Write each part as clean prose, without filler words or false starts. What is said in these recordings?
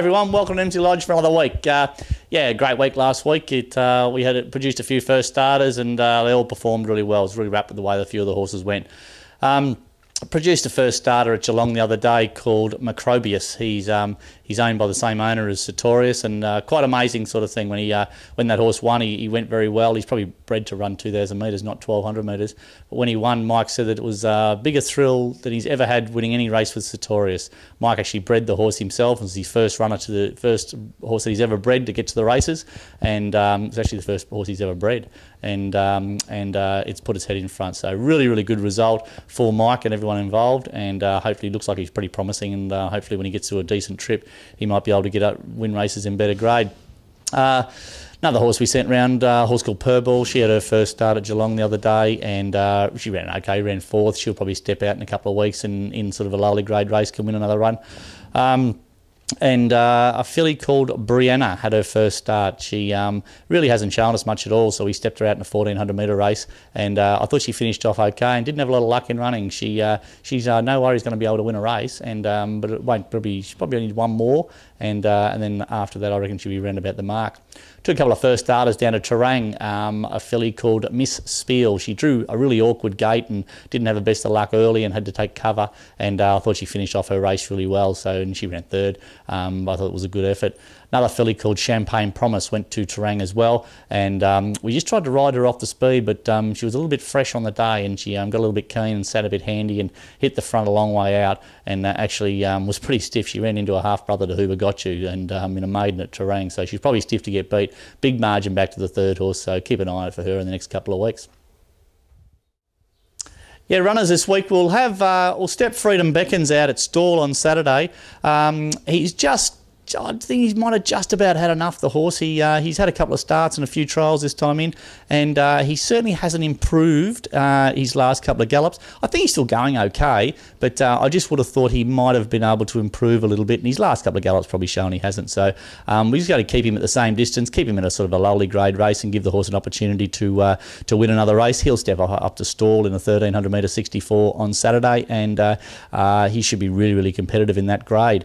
everyone, welcome to Emsley Lodge for another week. Yeah, great week last week. We had produced a few first starters and they all performed really well. It was really rapid the way a few of the horses went. Produced a first starter at Geelong the other day called Microbius. He's owned by the same owner as Sertorius, and quite amazing sort of thing. When that horse won, he went very well. He's probably bred to run 2,000 metres, not 1,200 metres. But when he won, Mike said that it was a bigger thrill than he's ever had winning any race with Sertorius. Mike actually bred the horse himself. It was his first runner to the first horse that he's ever bred to get to the races, and it's actually the first horse he's ever bred. And it's put its head in front. So really, really good result for Mike and everyone involved, and hopefully it looks like he's pretty promising, and hopefully when he gets to a decent trip he might be able to get up, win races in better grade. Another horse we sent round, a horse called Purball. She had her first start at Geelong the other day, and she ran okay, ran fourth. She'll probably step out in a couple of weeks and in sort of a lowly grade race can win another run. And a filly called Brianna had her first start. She really hasn't shown us much at all, so we stepped her out in a 1,400 metre race, and I thought she finished off okay and didn't have a lot of luck in running. She's no worries going to be able to win a race, and but it won't she probably only need one more, and then after that I reckon she'll be round about the mark. Took a couple of first starters down to Terang, a filly called Miss Spiel. She drew a really awkward gate and didn't have the best of luck early and had to take cover, and I thought she finished off her race really well, and she ran third. I thought it was a good effort. Another filly called Champagne Promise went to Terang as well, and we just tried to ride her off the speed, but she was a little bit fresh on the day, and she got a little bit keen and sat a bit handy and hit the front a long way out, and actually was pretty stiff. She ran into a half-brother to Hoover Got You, and in a maiden at Terang, so she's probably stiff to get beat. Big margin back to the third horse, so keep an eye out for her in the next couple of weeks. Yeah, runners this week, we'll step Freedom Beckons out at Stall on Saturday. I think he might have just about had enough, the horse. He's had a couple of starts and a few trials this time in, and he certainly hasn't improved his last couple of gallops. I think he's still going okay, but I just would have thought he might have been able to improve a little bit, and his last couple of gallops probably shown he hasn't. So we just got to keep him at the same distance, keep him in a sort of a lowly grade race, and give the horse an opportunity to win another race. He'll step up to Stall in the 1,300 metre 64 on Saturday, and he should be really, really competitive in that grade.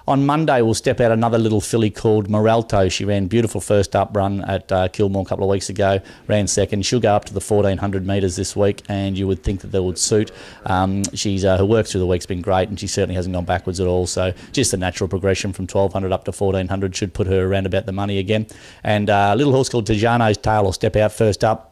On Monday, we'll step out another little filly called Moralto. She ran beautiful first up run at Kilmore a couple of weeks ago, ran second. She'll go up to the 1,400 metres this week, and you would think that would suit. Her work through the week's been great, and she certainly hasn't gone backwards at all. So just a natural progression from 1,200 up to 1,400 should put her around about the money again. And a little horse called Tijano's Tail will step out first up.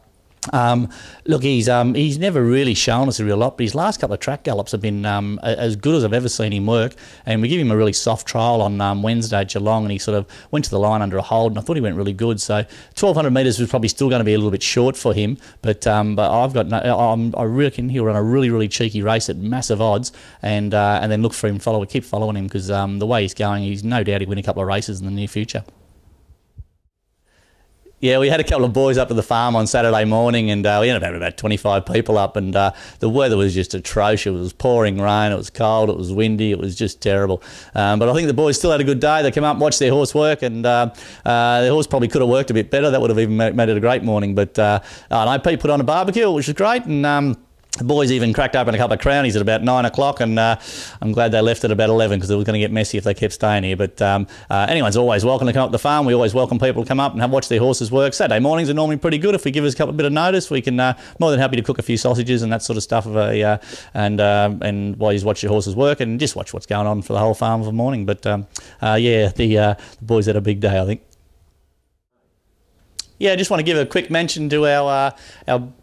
Look, he's never really shown us a real lot, but his last couple of track gallops have been as good as I've ever seen him work, and we give him a really soft trial on Wednesday at Geelong, and he sort of went to the line under a hold, and I thought he went really good. So 1,200 metres was probably still going to be a little bit short for him, but I've got I reckon he'll run a really, really cheeky race at massive odds, and then look for him, keep following him, because the way he's going, he's no doubt he'll win a couple of races in the near future. Yeah, we had a couple of boys up at the farm on Saturday morning, and we ended up having about 25 people up, and the weather was just atrocious. It was pouring rain, it was cold, it was windy, it was just terrible. But I think the boys still had a good day. They came up and watched their horse work, and their horse probably could have worked a bit better. That would have even made it a great morning. But I know Pete put on a barbecue, which was great, and the boys even cracked open a couple of crownies at about 9 o'clock, and I'm glad they left at about 11 because it was going to get messy if they kept staying here. But anyone's always welcome to come up to the farm. We always welcome people to come up and watch their horses work. Saturday mornings are normally pretty good. If we give us a bit of notice, we can more than happy to cook a few sausages and that sort of stuff, and while you watch your horses work and just watch what's going on for the whole farm of a morning. But yeah, the boys had a big day, I think. Yeah, I just want to give a quick mention to our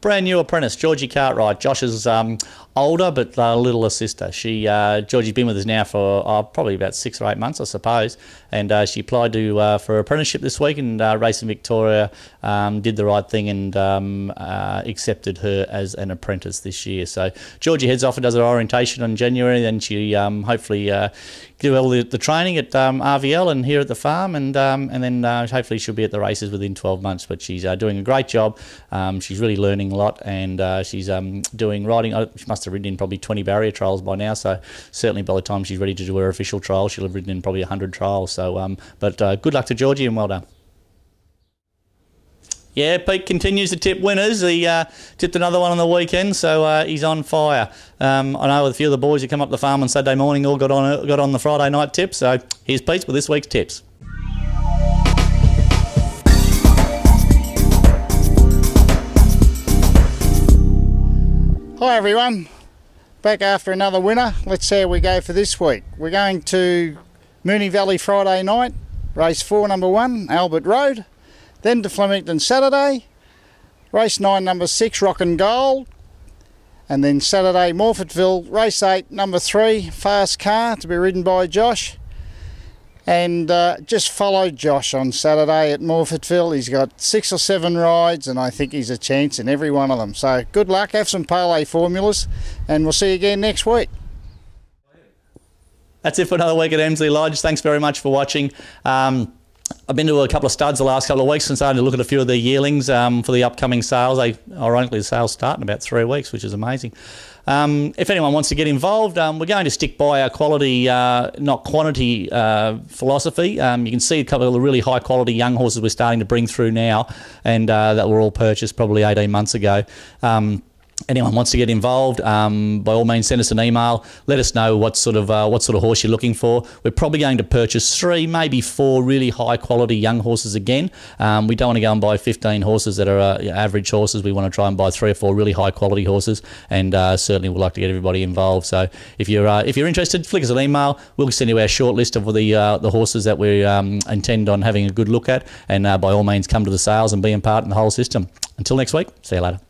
brand new apprentice, Georgie Cartwright. Josh's older but littler sister. Georgie's been with us now for probably about 6 or 8 months, I suppose, and she applied for her apprenticeship this week, and Racing Victoria did the right thing and accepted her as an apprentice this year. So Georgie heads off and does her orientation in January, then she hopefully do all the training at RVL and here at the farm, and then hopefully she'll be at the races within 12 months. But she's doing a great job. She's really learning a lot, and she's riding. She must have ridden in probably 20 barrier trials by now, so certainly by the time she's ready to do her official trial, she'll have ridden in probably 100 trials. So, but good luck to Georgie and well done. Yeah, Pete continues to tip winners. He tipped another one on the weekend, so he's on fire. I know a few of the boys who come up the farm on Saturday morning all got on the Friday night tip, so here's Pete with this week's tips. Hi everyone, back after another winner. Let's see how we go for this week. We're going to Moonee Valley Friday night, race 4 number 1, Albert Road. Then to Flemington Saturday, race 9 number 6, Rock and Gold. And then Saturday Morfettville, race 8 number 3, Fast Car, to be ridden by Josh. And just follow Josh on Saturday at Morfettville. He's got 6 or 7 rides and I think he's a chance in every one of them. So good luck, have some parlay formulas, and we'll see you again next week. That's it for another week at Emsley Lodge. Thanks very much for watching. I've been to a couple of studs the last couple of weeks and started to look at a few of the yearlings for the upcoming sales. Ironically, the sales start in about 3 weeks, which is amazing. If anyone wants to get involved, we're going to stick by our quality, not quantity philosophy. You can see a couple of the really high quality young horses we're starting to bring through now, and that were all purchased probably 18 months ago. Anyone wants to get involved, by all means send us an email. Let us know what sort of horse you're looking for. We're probably going to purchase 3, maybe 4 really high quality young horses again. We don't want to go and buy 15 horses that are average horses. We want to try and buy 3 or 4 really high quality horses, and certainly we'd like to get everybody involved. So if you're interested, flick us an email. We'll send you our short list of the horses that we intend on having a good look at, and by all means come to the sales and be in part in the whole system. Until next week, see you later.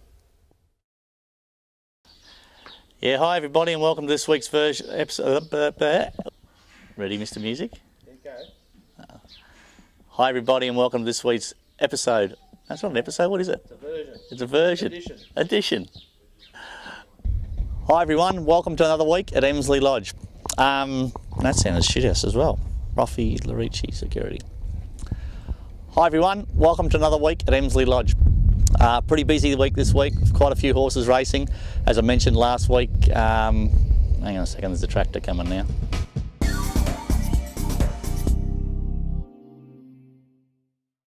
Yeah, hi everybody and welcome to this week's episode. Ready, Mr. Music? Okay. Hi everybody and welcome to this week's episode. That's not an episode, what is it? It's a version. It's a version. Edition. Hi everyone, welcome to another week at Emsley Lodge. That sounded shit-house as well. Ruffy, Larici, security. Hi everyone, welcome to another week at Emsley Lodge. Pretty busy week this week, quite a few horses racing. As I mentioned last week, hang on a second, there's a tractor coming now.